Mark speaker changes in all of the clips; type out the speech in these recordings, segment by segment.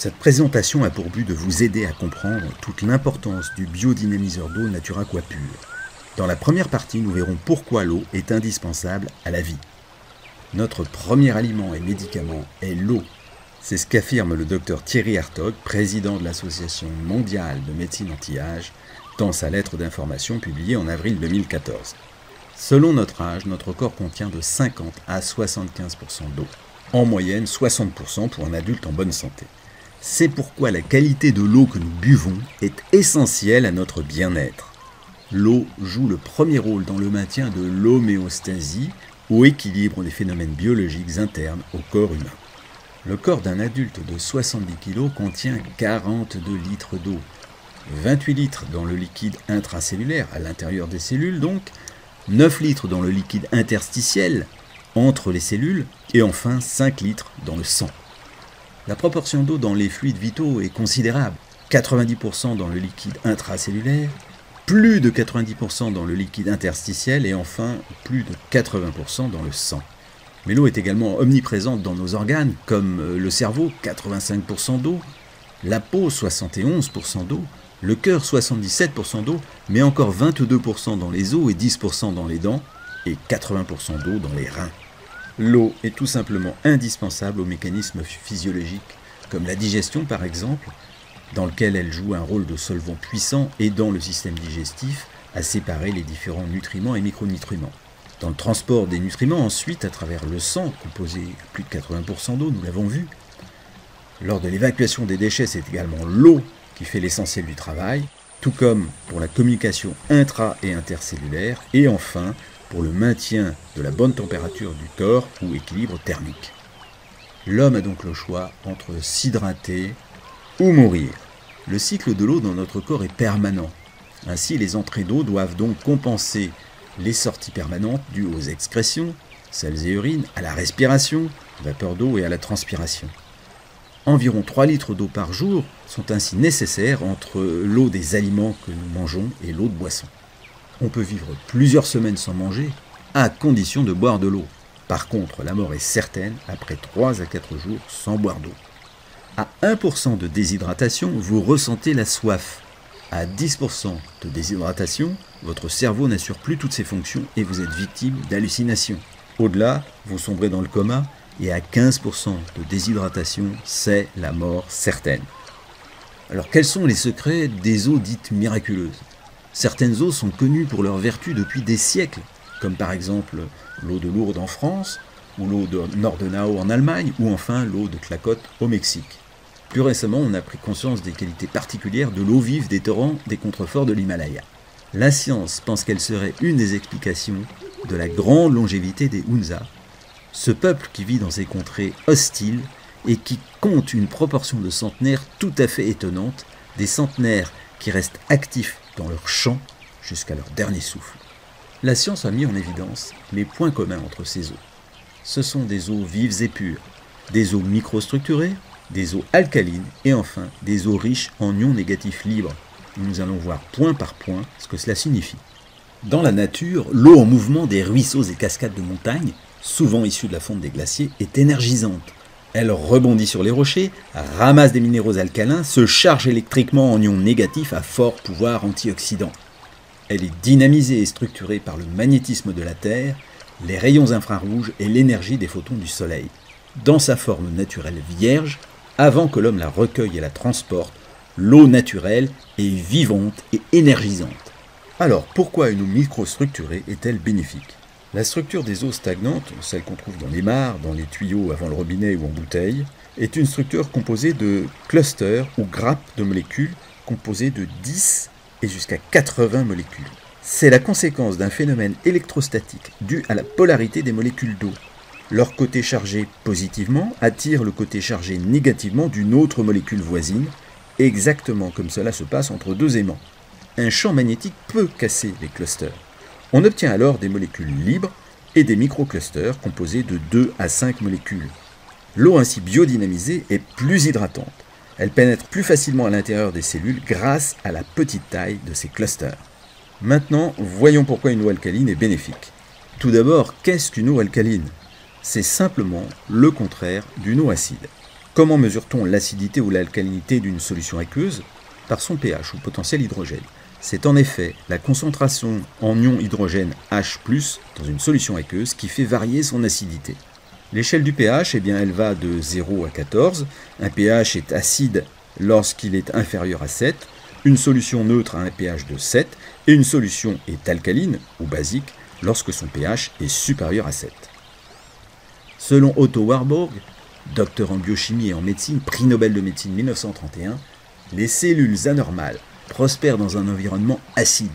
Speaker 1: Cette présentation a pour but de vous aider à comprendre toute l'importance du biodynamiseur d'eau Naturaqua Pur. Dans la première partie, nous verrons pourquoi l'eau est indispensable à la vie. Notre premier aliment et médicament est l'eau. C'est ce qu'affirme le docteur Thierry Hartog, président de l'Association mondiale de médecine anti-âge, dans sa lettre d'information publiée en avril 2014. Selon notre âge, notre corps contient de 50 à 75% d'eau. En moyenne, 60% pour un adulte en bonne santé. C'est pourquoi la qualité de l'eau que nous buvons est essentielle à notre bien-être. L'eau joue le premier rôle dans le maintien de l'homéostasie, ou équilibre des phénomènes biologiques internes au corps humain. Le corps d'un adulte de 70 kg contient 42 litres d'eau, 28 litres dans le liquide intracellulaire, à l'intérieur des cellules donc, 9 litres dans le liquide interstitiel, entre les cellules, et enfin 5 litres dans le sang. La proportion d'eau dans les fluides vitaux est considérable, 90% dans le liquide intracellulaire, plus de 90% dans le liquide interstitiel et enfin plus de 80% dans le sang. Mais l'eau est également omniprésente dans nos organes, comme le cerveau, 85% d'eau, la peau, 71% d'eau, le cœur, 77% d'eau, mais encore 22% dans les os et 10% dans les dents, et 80% d'eau dans les reins. L'eau est tout simplement indispensable aux mécanismes physiologiques, comme la digestion par exemple, dans lequel elle joue un rôle de solvant puissant, aidant le système digestif à séparer les différents nutriments et micronutriments. Dans le transport des nutriments ensuite à travers le sang, composé à plus de 80% d'eau, nous l'avons vu. Lors de l'évacuation des déchets, c'est également l'eau qui fait l'essentiel du travail, tout comme pour la communication intra- et intercellulaire, et enfin pour le maintien de la bonne température du corps ou équilibre thermique. L'homme a donc le choix entre s'hydrater ou mourir. Le cycle de l'eau dans notre corps est permanent. Ainsi, les entrées d'eau doivent donc compenser les sorties permanentes dues aux excrétions, selles et urines, à la respiration, vapeur d'eau et à la transpiration. Environ 3 litres d'eau par jour sont ainsi nécessaires entre l'eau des aliments que nous mangeons et l'eau de boisson. On peut vivre plusieurs semaines sans manger, à condition de boire de l'eau. Par contre, la mort est certaine après 3 à 4 jours sans boire d'eau. À 1% de déshydratation, vous ressentez la soif. À 10% de déshydratation, votre cerveau n'assure plus toutes ses fonctions et vous êtes victime d'hallucinations. Au-delà, vous sombrez dans le coma et à 15% de déshydratation, c'est la mort certaine. Alors quels sont les secrets des eaux dites miraculeuses ? Certaines eaux sont connues pour leurs vertus depuis des siècles, comme par exemple l'eau de Lourdes en France, ou l'eau de Nordenau en Allemagne, ou enfin l'eau de Tlacote au Mexique. Plus récemment, on a pris conscience des qualités particulières de l'eau vive des torrents des contreforts de l'Himalaya. La science pense qu'elle serait une des explications de la grande longévité des Hunza, ce peuple qui vit dans ces contrées hostiles et qui compte une proportion de centenaires tout à fait étonnante, des centenaires qui restent actifs dans leur champ jusqu'à leur dernier souffle. La science a mis en évidence les points communs entre ces eaux. Ce sont des eaux vives et pures, des eaux microstructurées, des eaux alcalines et enfin des eaux riches en ions négatifs libres. Nous allons voir point par point ce que cela signifie. Dans la nature, l'eau en mouvement des ruisseaux et cascades de montagne, souvent issue de la fonte des glaciers, est énergisante. Elle rebondit sur les rochers, ramasse des minéraux alcalins, se charge électriquement en ions négatifs à fort pouvoir antioxydant. Elle est dynamisée et structurée par le magnétisme de la Terre, les rayons infrarouges et l'énergie des photons du Soleil. Dans sa forme naturelle vierge, avant que l'homme la recueille et la transporte, l'eau naturelle est vivante et énergisante. Alors, pourquoi une eau microstructurée est-elle bénéfique ? La structure des eaux stagnantes, celle qu'on trouve dans les mares, dans les tuyaux avant le robinet ou en bouteille, est une structure composée de clusters ou grappes de molécules composées de 10 et jusqu'à 80 molécules. C'est la conséquence d'un phénomène électrostatique dû à la polarité des molécules d'eau. Leur côté chargé positivement attire le côté chargé négativement d'une autre molécule voisine, exactement comme cela se passe entre deux aimants. Un champ magnétique peut casser les clusters. On obtient alors des molécules libres et des microclusters composés de 2 à 5 molécules. L'eau ainsi biodynamisée est plus hydratante. Elle pénètre plus facilement à l'intérieur des cellules grâce à la petite taille de ces clusters. Maintenant, voyons pourquoi une eau alcaline est bénéfique. Tout d'abord, qu'est-ce qu'une eau alcaline ? C'est simplement le contraire d'une eau acide. Comment mesure-t-on l'acidité ou l'alcalinité d'une solution aqueuse? Par son pH ou potentiel hydrogène. C'est en effet la concentration en ion hydrogène H+, dans une solution aqueuse qui fait varier son acidité. L'échelle du pH, elle va de 0 à 14. Un pH est acide lorsqu'il est inférieur à 7. Une solution neutre a un pH de 7. Et une solution est alcaline ou basique lorsque son pH est supérieur à 7. Selon Otto Warburg, docteur en biochimie et en médecine, prix Nobel de médecine 1931, les cellules anormales prospèrent dans un environnement acide.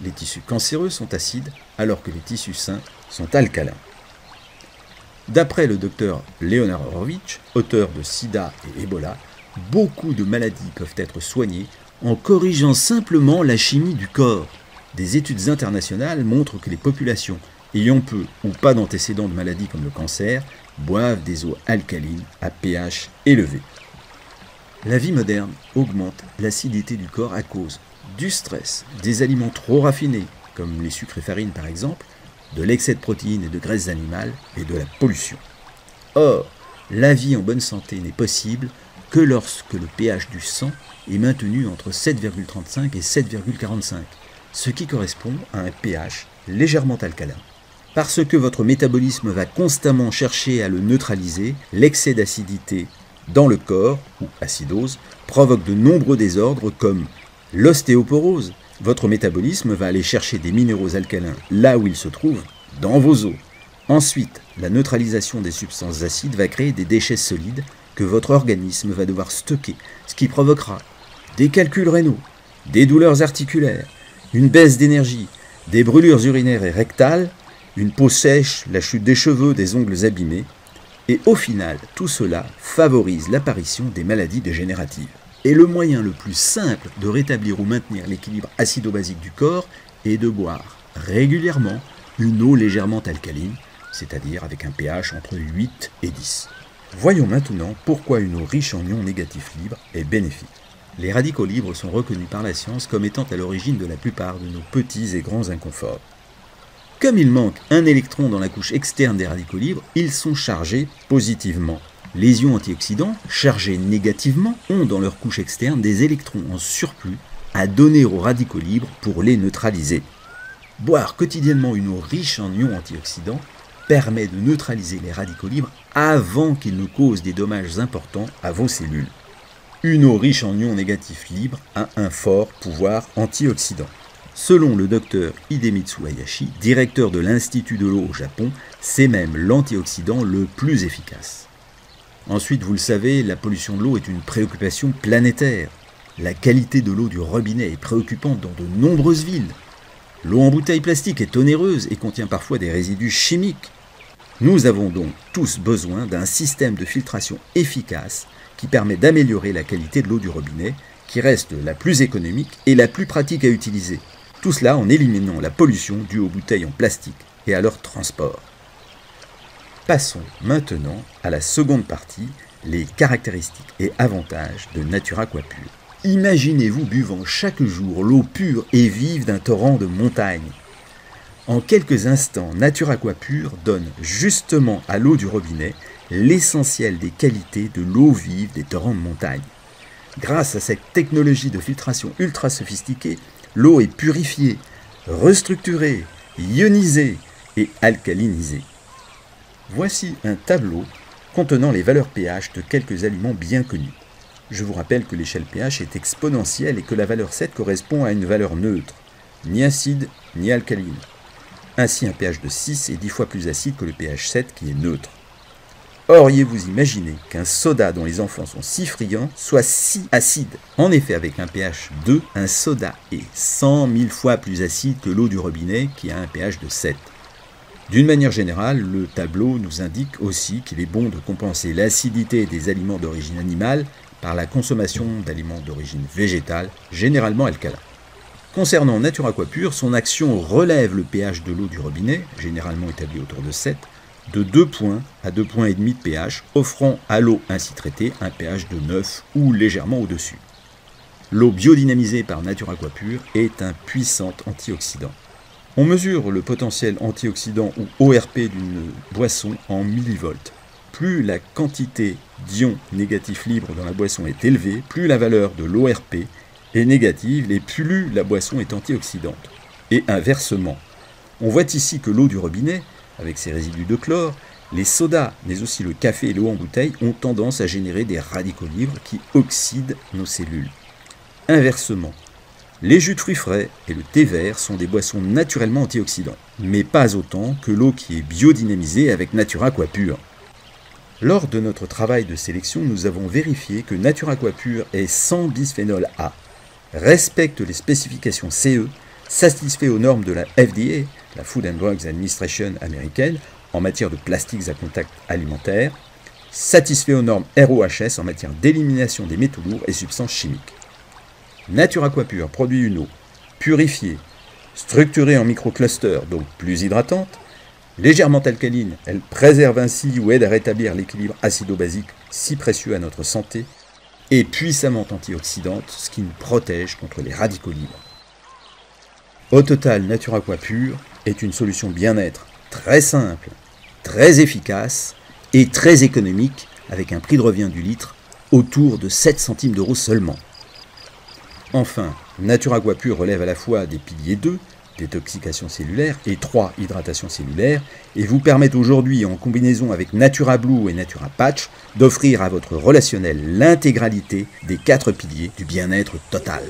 Speaker 1: Les tissus cancéreux sont acides alors que les tissus sains sont alcalins. D'après le docteur Leonard Horowitz, auteur de Sida et Ebola, beaucoup de maladies peuvent être soignées en corrigeant simplement la chimie du corps. Des études internationales montrent que les populations ayant peu ou pas d'antécédents de maladies comme le cancer boivent des eaux alcalines à pH élevé. La vie moderne augmente l'acidité du corps à cause du stress, des aliments trop raffinés, comme les sucres et farines par exemple, de l'excès de protéines et de graisses animales et de la pollution. Or, la vie en bonne santé n'est possible que lorsque le pH du sang est maintenu entre 7,35 et 7,45, ce qui correspond à un pH légèrement alcalin. Parce que votre métabolisme va constamment chercher à le neutraliser, l'excès d'acidité dans le corps, ou acidose, provoque de nombreux désordres comme l'ostéoporose. Votre métabolisme va aller chercher des minéraux alcalins là où ils se trouvent, dans vos os. Ensuite, la neutralisation des substances acides va créer des déchets solides que votre organisme va devoir stocker, ce qui provoquera des calculs rénaux, des douleurs articulaires, une baisse d'énergie, des brûlures urinaires et rectales, une peau sèche, la chute des cheveux, des ongles abîmés, et au final, tout cela favorise l'apparition des maladies dégénératives. Et le moyen le plus simple de rétablir ou maintenir l'équilibre acido-basique du corps est de boire régulièrement une eau légèrement alcaline, c'est-à-dire avec un pH entre 8 et 10. Voyons maintenant pourquoi une eau riche en ions négatifs libres est bénéfique. Les radicaux libres sont reconnus par la science comme étant à l'origine de la plupart de nos petits et grands inconforts. Comme il manque un électron dans la couche externe des radicaux libres, ils sont chargés positivement. Les ions antioxydants, chargés négativement, ont dans leur couche externe des électrons en surplus à donner aux radicaux libres pour les neutraliser. Boire quotidiennement une eau riche en ions antioxydants permet de neutraliser les radicaux libres avant qu'ils ne causent des dommages importants à vos cellules. Une eau riche en ions négatifs libres a un fort pouvoir antioxydant. Selon le docteur Hidemitsu Hayashi, directeur de l'Institut de l'eau au Japon, c'est même l'antioxydant le plus efficace. Ensuite, vous le savez, la pollution de l'eau est une préoccupation planétaire. La qualité de l'eau du robinet est préoccupante dans de nombreuses villes. L'eau en bouteille plastique est onéreuse et contient parfois des résidus chimiques. Nous avons donc tous besoin d'un système de filtration efficace qui permet d'améliorer la qualité de l'eau du robinet, qui reste la plus économique et la plus pratique à utiliser. Tout cela en éliminant la pollution due aux bouteilles en plastique et à leur transport. Passons maintenant à la seconde partie, les caractéristiques et avantages de Natura Aqua Pure. Imaginez-vous buvant chaque jour l'eau pure et vive d'un torrent de montagne. En quelques instants, Natura Aqua Pure donne justement à l'eau du robinet l'essentiel des qualités de l'eau vive des torrents de montagne. Grâce à cette technologie de filtration ultra sophistiquée, l'eau est purifiée, restructurée, ionisée et alcalinisée. Voici un tableau contenant les valeurs pH de quelques aliments bien connus. Je vous rappelle que l'échelle pH est exponentielle et que la valeur 7 correspond à une valeur neutre, ni acide ni alcaline. Ainsi, un pH de 6 est 10 fois plus acide que le pH 7 qui est neutre. Auriez-vous imaginé qu'un soda dont les enfants sont si friands soit si acide? En effet, avec un pH 2, un soda est 100 000 fois plus acide que l'eau du robinet qui a un pH de 7. D'une manière générale, le tableau nous indique aussi qu'il est bon de compenser l'acidité des aliments d'origine animale par la consommation d'aliments d'origine végétale, généralement alcalins. Concernant Natura Aqua Pure, son action relève le pH de l'eau du robinet, généralement établi autour de 7, de 2 points à 2,5 points de pH, offrant à l'eau ainsi traitée un pH de 9 ou légèrement au-dessus. L'eau biodynamisée par Natura Aqua Pure est un puissant antioxydant. On mesure le potentiel antioxydant ou ORP d'une boisson en millivolts. plus la quantité d'ions négatifs libres dans la boisson est élevée, plus la valeur de l'ORP est négative et plus la boisson est antioxydante. Et inversement, on voit ici que l'eau du robinet, avec ses résidus de chlore, les sodas, mais aussi le café et l'eau en bouteille, ont tendance à générer des radicaux libres qui oxydent nos cellules. Inversement, les jus de fruits frais et le thé vert sont des boissons naturellement antioxydantes, mais pas autant que l'eau qui est biodynamisée avec Natura Aqua Pure. Lors de notre travail de sélection, nous avons vérifié que Natura Aqua Pure est sans bisphénol A, respecte les spécifications CE, satisfait aux normes de la FDA, la Food and Drugs Administration américaine, en matière de plastiques à contact alimentaire, satisfait aux normes ROHS en matière d'élimination des métaux lourds et substances chimiques. Natura Aqua Pure produit une eau purifiée, structurée en microclusters, donc plus hydratante, légèrement alcaline, elle préserve ainsi ou aide à rétablir l'équilibre acido-basique si précieux à notre santé, et puissamment antioxydante, ce qui nous protège contre les radicaux libres. Au total, Natura Aqua Pure est une solution bien-être très simple, très efficace et très économique avec un prix de revient du litre autour de 7 centimes d'euros seulement. Enfin, Natura Aqua Pure relève à la fois des piliers 2, détoxication cellulaire, et 3, hydratation cellulaire, et vous permettent aujourd'hui, en combinaison avec Natura Blue et Natura Patch, d'offrir à votre relationnel l'intégralité des 4 piliers du bien-être total.